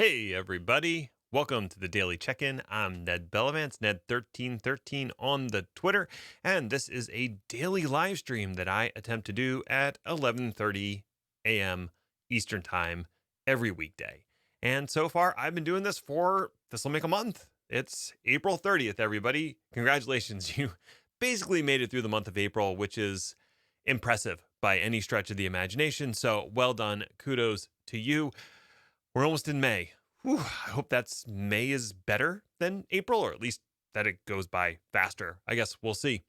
Hey, everybody. Welcome to the Daily Check-In. I'm Ned Bellavance, Ned1313 on the Twitter, and this is a daily live stream that I attempt to do at 11:30 a.m. Eastern Time every weekday. And so far, I've been doing this will make a month. It's April 30th, everybody. Congratulations. You basically made it through the month of April, which is impressive by any stretch of the imagination. So well done. Kudos to you. We're almost in May. Whew, I hope May is better than April, or at least that it goes by faster. I guess we'll see.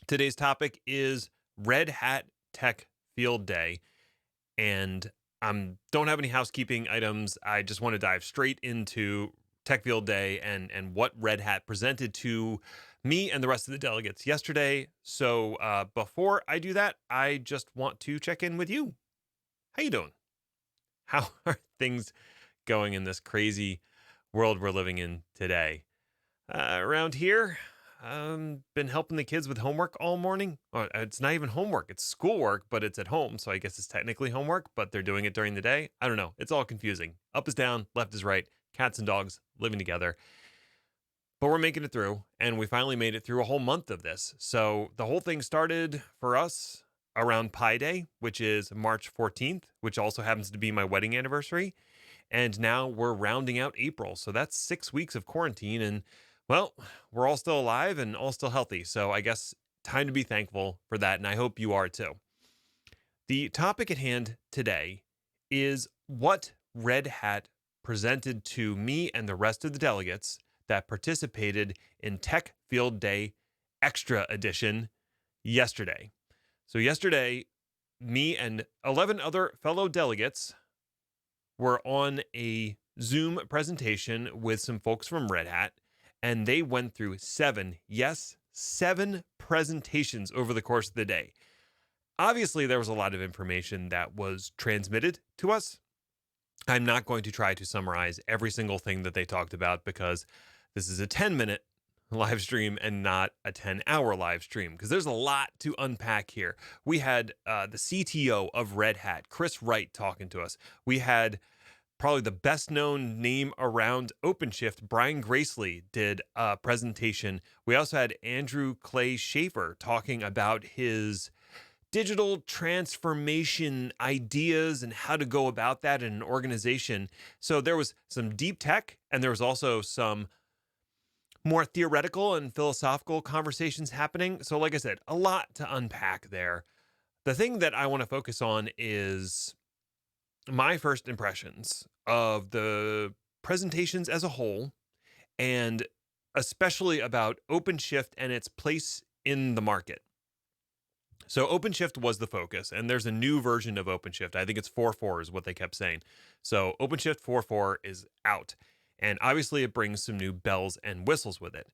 Today's topic is Red Hat Tech Field Day, and don't have any housekeeping items. I just want to dive straight into Tech Field Day and what Red Hat presented to me and the rest of the delegates yesterday. So before I do that, I just want to check in with you. How you doing? How are things going in this crazy world we're living in today? Around here, been helping the kids with homework all morning. Or it's not even homework, it's schoolwork, but it's at home. So I guess it's technically homework, but they're doing it during the day. I don't know. It's all confusing. Up is down, left is right, cats and dogs living together. But we're making it through, and we finally made it through a whole month of this. So the whole thing started for us around Pi Day, which is March 14th, which also happens to be my wedding anniversary. And now we're rounding out April. So that's 6 weeks of quarantine. And well, we're all still alive and all still healthy. So I guess time to be thankful for that. And I hope you are too. The topic at hand today is what Red Hat presented to me and the rest of the delegates that participated in Tech Field Day Extra Edition yesterday. So yesterday, me and 11 other fellow delegates were on a Zoom presentation with some folks from Red Hat, and they went through seven presentations over the course of the day. Obviously, there was a lot of information that was transmitted to us. I'm not going to try to summarize every single thing that they talked about because this is a 10-minute live stream and not a 10-hour live stream, because there's a lot to unpack here. We had the CTO of Red Hat, Chris Wright, talking to us. We had probably the best known name around Openshift, Brian Gracely, did a presentation. We also had Andrew Clay Schaefer talking about his digital transformation ideas and how to go about that in an organization. So there was some deep tech, and there was also some more theoretical and philosophical conversations happening. So like I said, a lot to unpack there. The thing that I want to focus on is my first impressions of the presentations as a whole, and especially about Openshift and its place in the market. So Openshift was the focus, and there's a new version of Openshift. I think it's 4.4 is what they kept saying. So Openshift 4.4 is out. And obviously, it brings some new bells and whistles with it.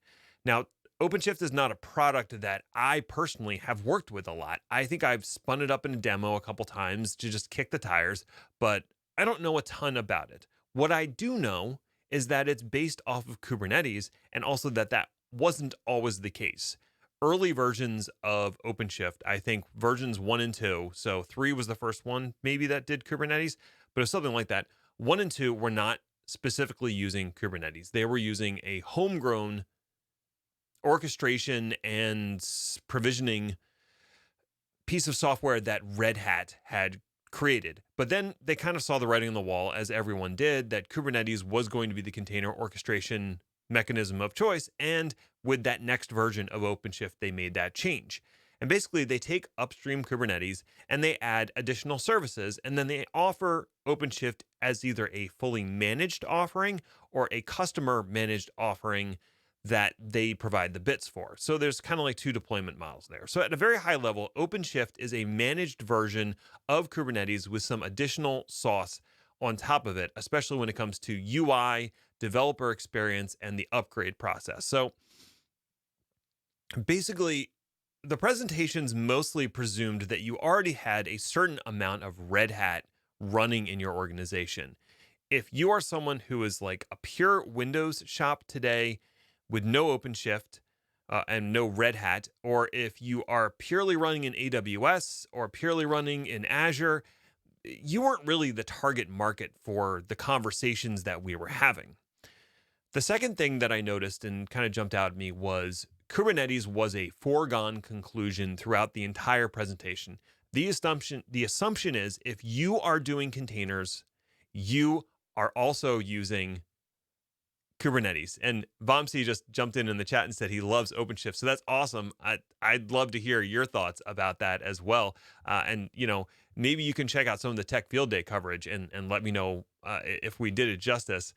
Now, Openshift is not a product that I personally have worked with a lot. I think I've spun it up in a demo a couple times to just kick the tires, but I don't know a ton about it. What I do know is that it's based off of Kubernetes, and also that wasn't always the case. Early versions of Openshift, I think versions 1 and 2, so 3 was the first one maybe that did Kubernetes, but it was something like that. 1 and 2 were not specifically using Kubernetes. They were using a homegrown orchestration and provisioning piece of software that Red Hat had created. But then they kind of saw the writing on the wall, as everyone did, that Kubernetes was going to be the container orchestration mechanism of choice. And with that next version of Openshift, they made that change. And basically, they take upstream Kubernetes and they add additional services, and then they offer Openshift as either a fully managed offering or a customer managed offering that they provide the bits for. So there's kind of like two deployment models there. So at a very high level, Openshift is a managed version of Kubernetes with some additional sauce on top of it, especially when it comes to UI, developer experience, and the upgrade process. So basically, the presentations mostly presumed that you already had a certain amount of Red Hat running in your organization. If you are someone who is like a pure Windows shop today with no OpenShift and no Red Hat, or if you are purely running in AWS or purely running in Azure, you weren't really the target market for the conversations that we were having. The second thing that I noticed and kind of jumped out at me was Kubernetes was a foregone conclusion throughout the entire presentation. The assumption is if you are doing containers, you are also using Kubernetes. And Vamsi just jumped in the chat and said he loves Openshift. So that's awesome. I'd love to hear your thoughts about that as well. And, maybe you can check out some of the Tech Field Day coverage and let me know if we did it justice.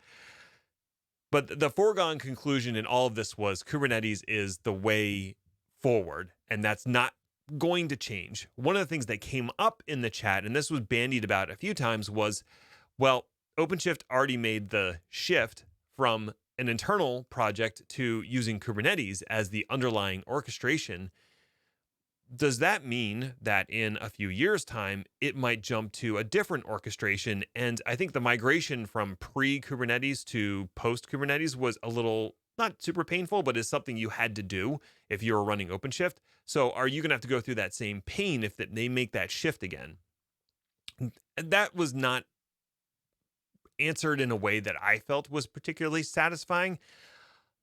But the foregone conclusion in all of this was Kubernetes is the way forward, and that's not going to change. One of the things that came up in the chat, and this was bandied about a few times, was, well, OpenShift already made the shift from an internal project to using Kubernetes as the underlying orchestration. Does that mean that in a few years' time, it might jump to a different orchestration? And I think the migration from pre-Kubernetes to post-Kubernetes was a little, not super painful, but is something you had to do if you were running OpenShift. So are you going to have to go through that same pain if they make that shift again? That was not answered in a way that I felt was particularly satisfying.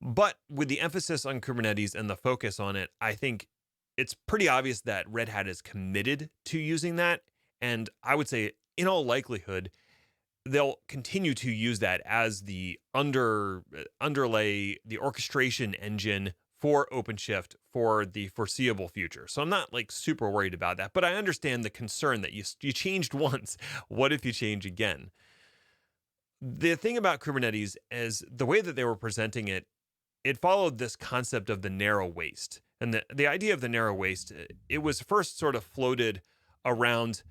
But with the emphasis on Kubernetes and the focus on it, I think it's pretty obvious that Red Hat is committed to using that. And I would say, in all likelihood, they'll continue to use that as the underlay, the orchestration engine for OpenShift for the foreseeable future. So I'm not like super worried about that, but I understand the concern that you changed once. What if you change again? The thing about Kubernetes is the way that they were presenting it, it followed this concept of the narrow waist. And the idea of the narrow waist, it was first sort of floated around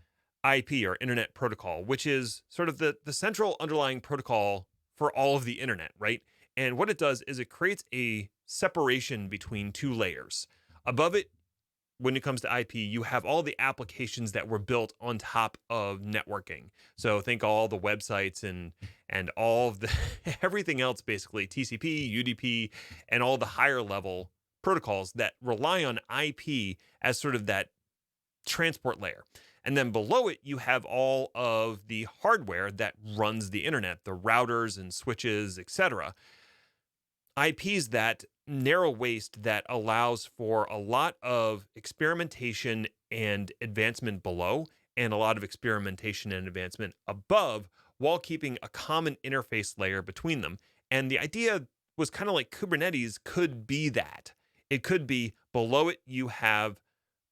IP or Internet Protocol, which is sort of the central underlying protocol for all of the internet, right? And what it does is it creates a separation between two layers. Above it, when it comes to IP, you have all the applications that were built on top of networking. So think all the websites and all of the everything else, basically TCP, UDP, and all the higher level protocols that rely on IP as sort of that transport layer. And then below it, you have all of the hardware that runs the internet, the routers and switches, etc. IPs that narrow waist that allows for a lot of experimentation and advancement below, and a lot of experimentation and advancement above, while keeping a common interface layer between them. And the idea was kind of like Kubernetes could be that. It could be below it, you have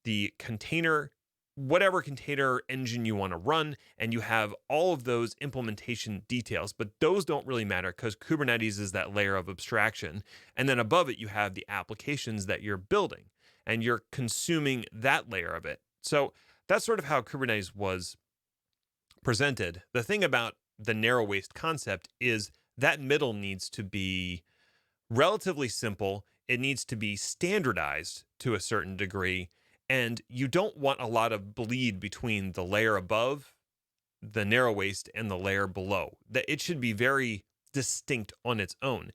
the container, whatever container engine you want to run, and you have all of those implementation details, but those don't really matter because Kubernetes is that layer of abstraction. And then above it, you have the applications that you're building and you're consuming that layer of it. So that's sort of how Kubernetes was presented. The thing about the narrow waist concept is that middle needs to be relatively simple. It needs to be standardized to a certain degree. And you don't want a lot of bleed between the layer above, the narrow waist, and the layer below. That it should be very distinct on its own.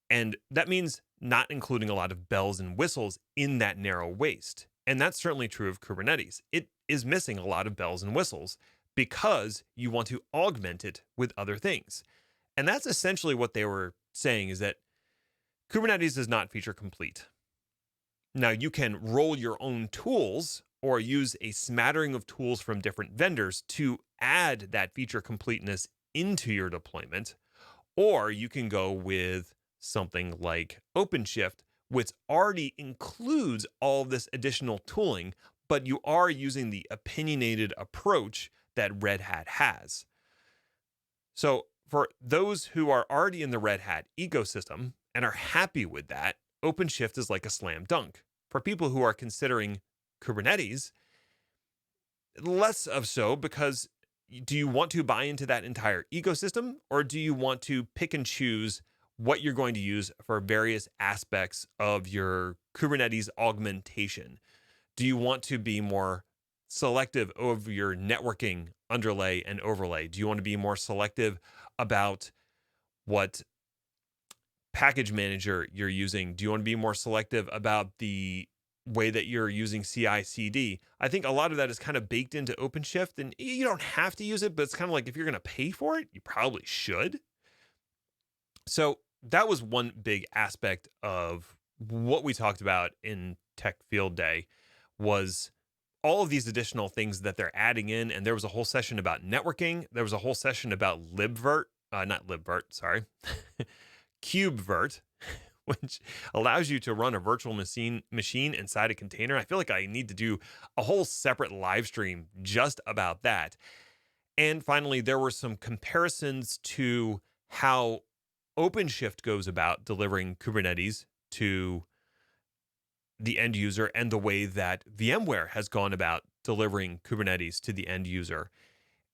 And that means not including a lot of bells and whistles in that narrow waist. And that's certainly true of Kubernetes. It is missing a lot of bells and whistles because you want to augment it with other things. And that's essentially what they were saying, is that Kubernetes is not feature complete. Now, you can roll your own tools or use a smattering of tools from different vendors to add that feature completeness into your deployment, or you can go with something like Openshift, which already includes all of this additional tooling, but you are using the opinionated approach that Red Hat has. So for those who are already in the Red Hat ecosystem and are happy with that, Openshift is like a slam dunk. For people who are considering Kubernetes, less of so, because do you want to buy into that entire ecosystem, or do you want to pick and choose what you're going to use for various aspects of your Kubernetes augmentation? Do you want to be more selective over your networking underlay and overlay? Do you want to be more selective about what package manager you're using? Do you want to be more selective about the way that you're using CI/CD. I think a lot of that is kind of baked into Openshift, and you don't have to use it, but it's kind of like if you're going to pay for it, you probably should. So that was one big aspect of what we talked about in Tech Field Day was all of these additional things that they're adding in. And there was a whole session about networking. There was a whole session about not libvirt, sorry, KubeVirt, which allows you to run a virtual machine inside a container. I feel like I need to do a whole separate live stream just about that. And finally, there were some comparisons to how Openshift goes about delivering Kubernetes to the end user and the way that VMware has gone about delivering Kubernetes to the end user.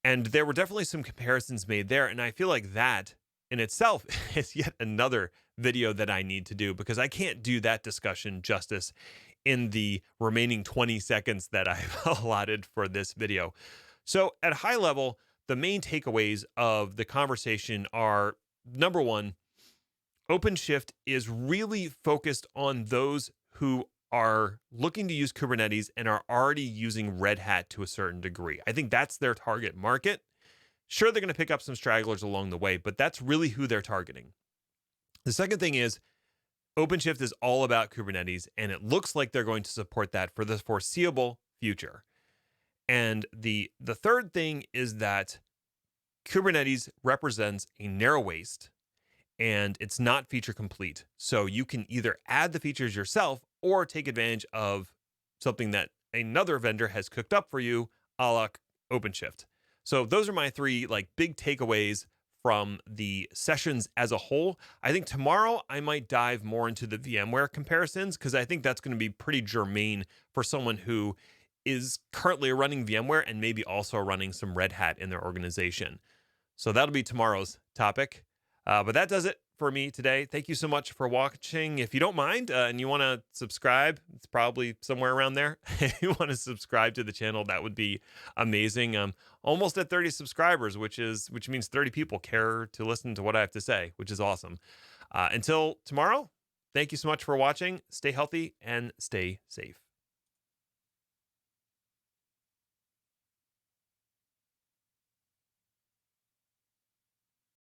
And there were definitely some comparisons made there. And I feel like that in itself is yet another video that I need to do, because I can't do that discussion justice in the remaining 20 seconds that I've allotted for this video. So at a high level, the main takeaways of the conversation are, number one, Openshift is really focused on those who are looking to use Kubernetes and are already using Red Hat to a certain degree. I think that's their target market. Sure, they're going to pick up some stragglers along the way, but that's really who they're targeting. The second thing is Openshift is all about Kubernetes, and it looks like they're going to support that for the foreseeable future. And the third thing is that Kubernetes represents a narrow waist, and it's not feature complete. So you can either add the features yourself or take advantage of something that another vendor has cooked up for you, a la Openshift. So those are my three big takeaways from the sessions as a whole. I think tomorrow I might dive more into the VMware comparisons, because I think that's going to be pretty germane for someone who is currently running VMware and maybe also running some Red Hat in their organization. So that'll be tomorrow's topic. But that does it for me today. Thank you so much for watching. If you don't mind and you want to subscribe, it's probably somewhere around there. If you want to subscribe to the channel, that would be amazing. I'm almost at 30 subscribers, which means 30 people care to listen to what I have to say, which is awesome. Until tomorrow, thank you so much for watching. Stay healthy and stay safe.